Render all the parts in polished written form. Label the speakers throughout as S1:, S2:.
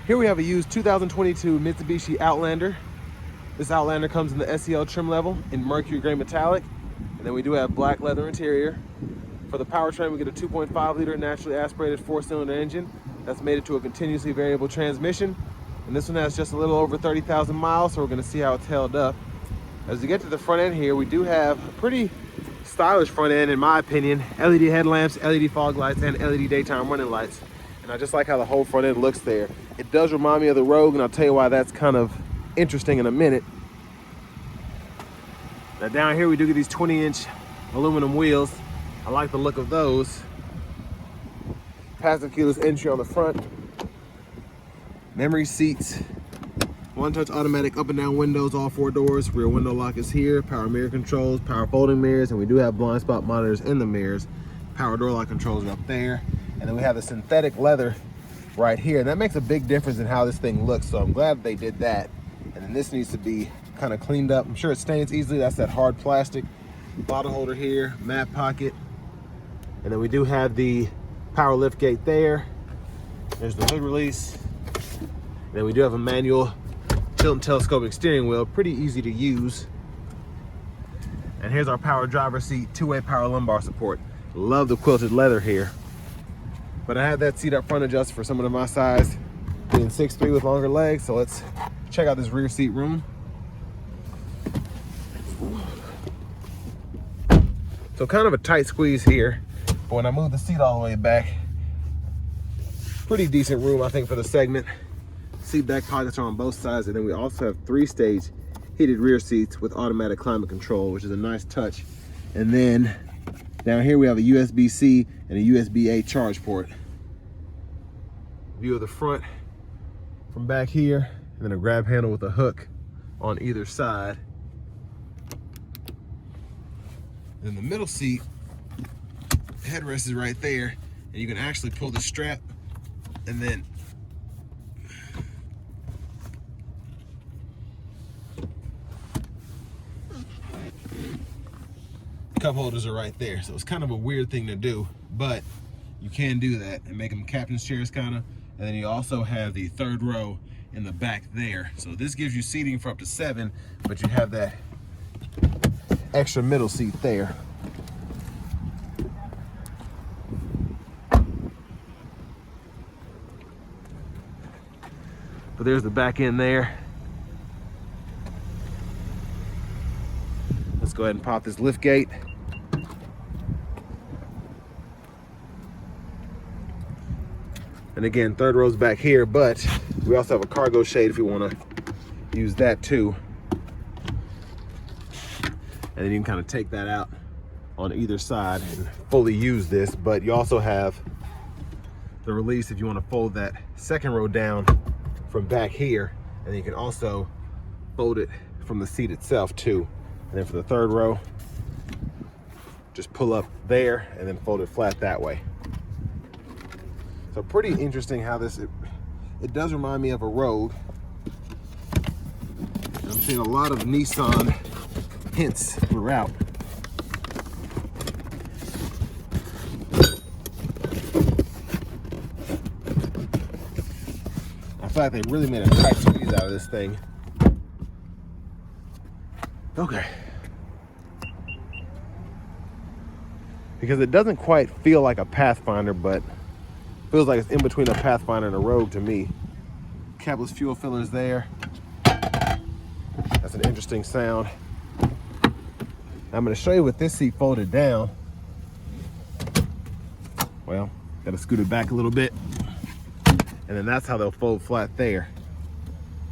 S1: Here we have a used 2022 Mitsubishi Outlander. This Outlander comes in the SEL trim level in mercury gray metallic, and then we do have black leather interior. For the powertrain, we get a 2.5 liter naturally aspirated 4-cylinder engine that's mated to a continuously variable transmission. And this one has just a little over 30,000 miles, so we're gonna see how it's held up. As we get to the front end here, we do have a pretty stylish front end, in my opinion. LED headlamps, LED fog lights, and LED daytime running lights. And I just like how the whole front end looks there. It does remind me of the Rogue, and I'll tell you why that's kind of interesting in a minute. Now down here we do get these 20-inch aluminum wheels. I like the look of those. Passive keyless entry on the front. Memory seats. One-touch automatic up and down windows, all 4 doors. Rear window lock is here. Power mirror controls, power folding mirrors, and we do have blind spot monitors in the mirrors. Power door lock controls are up there. And then we have the synthetic leather right here. And that makes a big difference in how this thing looks, so I'm glad they did that. And then this needs to be kind of cleaned up. I'm sure it stains easily. That's that hard plastic. Bottle holder here, map pocket. And then we do have the power lift gate there. There's the hood release. And then we do have a manual tilt and telescopic steering wheel, pretty easy to use. And here's our power driver seat, 2-way power lumbar support. Love the quilted leather here. But I have that seat up front adjusted for someone of my size, being 6'3" with longer legs. So let's check out this rear seat room. So kind of a tight squeeze here, but when I move the seat all the way back, pretty decent room, I think, for the segment. Seat back pockets are on both sides, and then we also have 3-stage heated rear seats with automatic climate control, which is a nice touch. And then down here we have a USB-C and a USB-A charge port. View of the front from back here, and then a grab handle with a hook on either side. Then the middle seat, headrest is right there, and you can actually pull the strap and then cup holders are right there. So it's kind of a weird thing to do, but you can do that and make them captain's chairs kind of. And then you also have the 3rd row in the back there. So this gives you seating for up to 7, but you have that extra middle seat there. But there's the back end there. Let's go ahead and pop this lift gate. And again, 3rd row's back here, but we also have a cargo shade if you want to use that too. And then you can kind of take that out on either side and fully use this, but you also have the release if you want to fold that 2nd row down from back here, and you can also fold it from the seat itself too. And then for the 3rd row, just pull up there and then fold it flat that way. So pretty interesting how this, it does remind me of a Rogue. I'm seeing a lot of Nissan hints throughout. I feel like they really made a tight squeeze out of this thing. Okay. Because it doesn't quite feel like a Pathfinder, but feels like it's in between a Pathfinder and a Rogue to me. Cabless fuel fillers there. That's an interesting sound. I'm going to show you with this seat folded down. Well, got to scoot it back a little bit. And then that's how they'll fold flat there.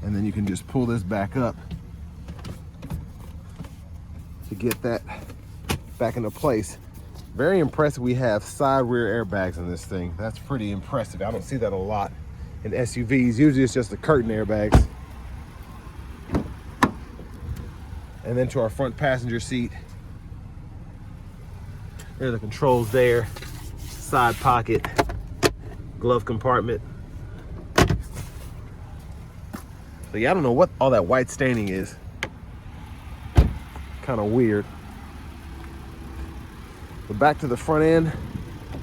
S1: And then you can just pull this back up to get that back into place. Very impressive. We have side rear airbags in this thing. That's pretty impressive. I don't see that a lot in SUVs. Usually it's just the curtain airbags. And then to our front passenger seat, there are the controls there. Side pocket, glove compartment. So yeah, I don't know what all that white staining is. Kind of weird. But back to the front end.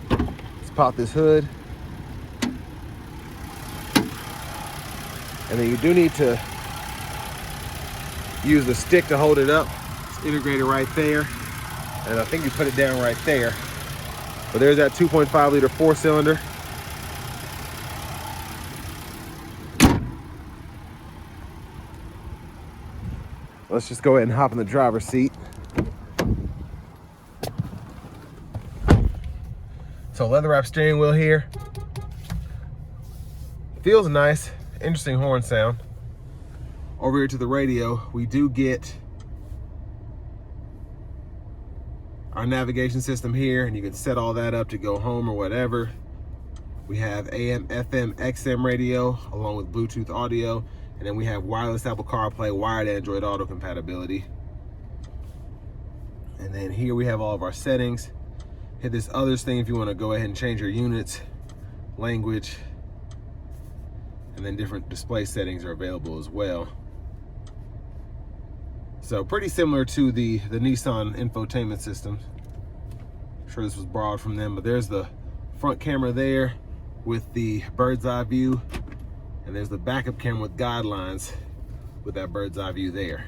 S1: Let's pop this hood. And then you do need to use the stick to hold it up. It's integrated right there. And I think you put it down right there. But there's that 2.5 liter 4-cylinder. Let's just go ahead and hop in the driver's seat. So leather wrap steering wheel here. Feels nice, interesting horn sound. Over here to the radio, we do get our navigation system here, and you can set all that up to go home or whatever. We have AM, FM, XM radio, along with Bluetooth audio. And then we have wireless Apple CarPlay, wired Android Auto compatibility. And then here we have all of our settings. Hit this others thing if you want to go ahead and change your units, language, and then different display settings are available as well. So pretty similar to the Nissan infotainment system. I'm sure this was borrowed from them, but there's the front camera there with the bird's eye view. And there's the backup camera with guidelines with that bird's eye view there.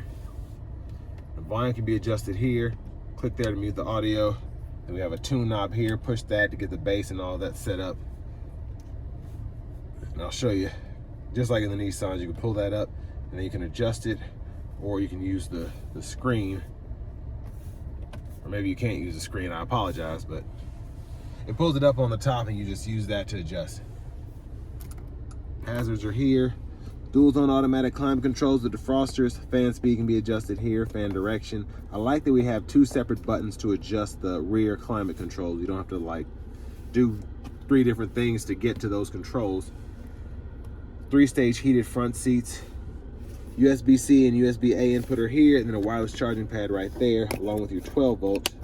S1: The volume can be adjusted here. Click there to mute the audio. And we have a tune knob here. Push that to get the bass and all that set up. And I'll show you, just like in the Nissans, you can pull that up and then you can adjust it, or you can use the screen. Or maybe you can't use the screen, I apologize, but it pulls it up on the top and you just use that to adjust. Hazards are here. Dual zone automatic climate controls, the defrosters, fan speed can be adjusted here, fan direction. I like that we have two separate buttons to adjust the rear climate controls. You don't have to like do 3 different things to get to those controls. 3-stage heated front seats. USB-C and USB-A input are here, and then a wireless charging pad right there, along with your 12 volts.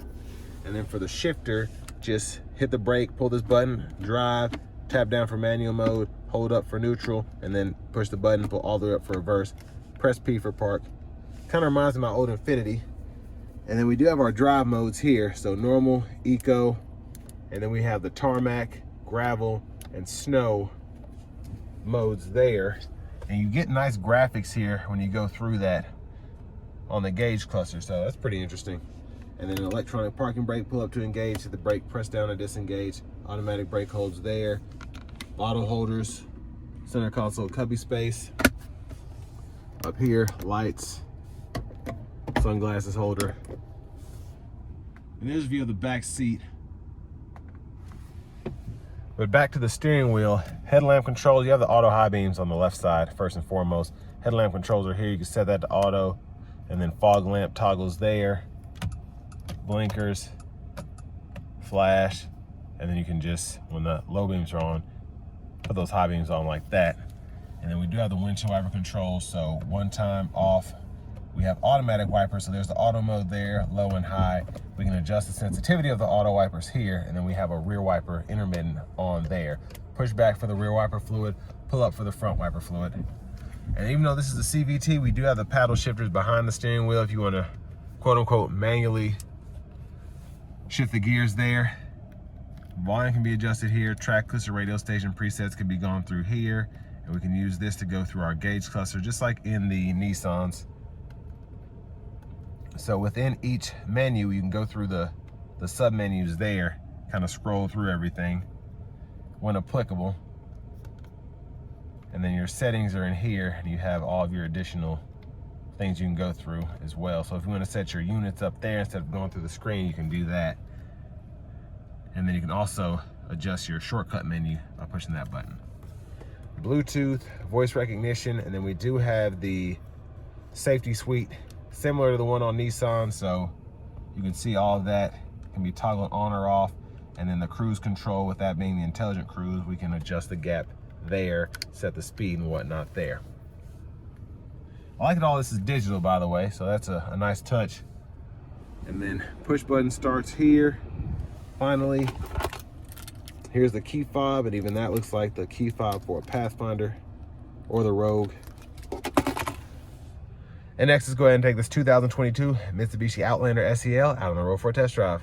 S1: And then for the shifter, just hit the brake, pull this button, drive, tap down for manual mode, hold up for neutral, and then push the button, pull all the way up for reverse. Press P for park. Kind of reminds me of my old Infiniti. And then we do have our drive modes here. So normal, eco, and then we have the tarmac, gravel, and snow modes there. And you get nice graphics here when you go through that on the gauge cluster. So that's pretty interesting. And then an electronic parking brake, pull up to engage, hit the brake, press down to disengage. Automatic brake holds there. Bottle holders, center console cubby space. Up here, lights, sunglasses holder. And there's a view of the back seat. But back to the steering wheel, headlamp controls. You have the auto high beams on the left side, first and foremost. Headlamp controls are here. You can set that to auto, and then fog lamp toggles there. Blinkers, flash, and then you can just, when the low beams are on, put those high beams on like that. And then we do have the windshield wiper controls. So one time off, we have automatic wipers. So there's the auto mode there, low and high. We can adjust the sensitivity of the auto wipers here. And then we have a rear wiper intermittent on there. Push back for the rear wiper fluid, pull up for the front wiper fluid. And even though this is a CVT, we do have the paddle shifters behind the steering wheel if you want to quote unquote manually shift the gears there. Volume can be adjusted here. Track cluster, radio station presets can be gone through here. And we can use this to go through our gauge cluster, just like in the Nissans. So within each menu, you can go through the sub menus there, kind of scroll through everything when applicable. And then your settings are in here, and you have all of your additional things you can go through as well. So if you want to set your units up there instead of going through the screen, you can do that. And then you can also adjust your shortcut menu by pushing that button. Bluetooth, voice recognition, and then we do have the safety suite, similar to the one on Nissan. So you can see all of that can be toggled on or off. And then the cruise control, with that being the intelligent cruise, we can adjust the gap there, set the speed and whatnot there. I like that all this is digital, by the way, so that's a nice touch. And then push button starts here. Finally, here's the key fob, and even that looks like the key fob for a Pathfinder or the Rogue. And next, let's go ahead and take this 2022 Mitsubishi Outlander SEL out on the road for a test drive.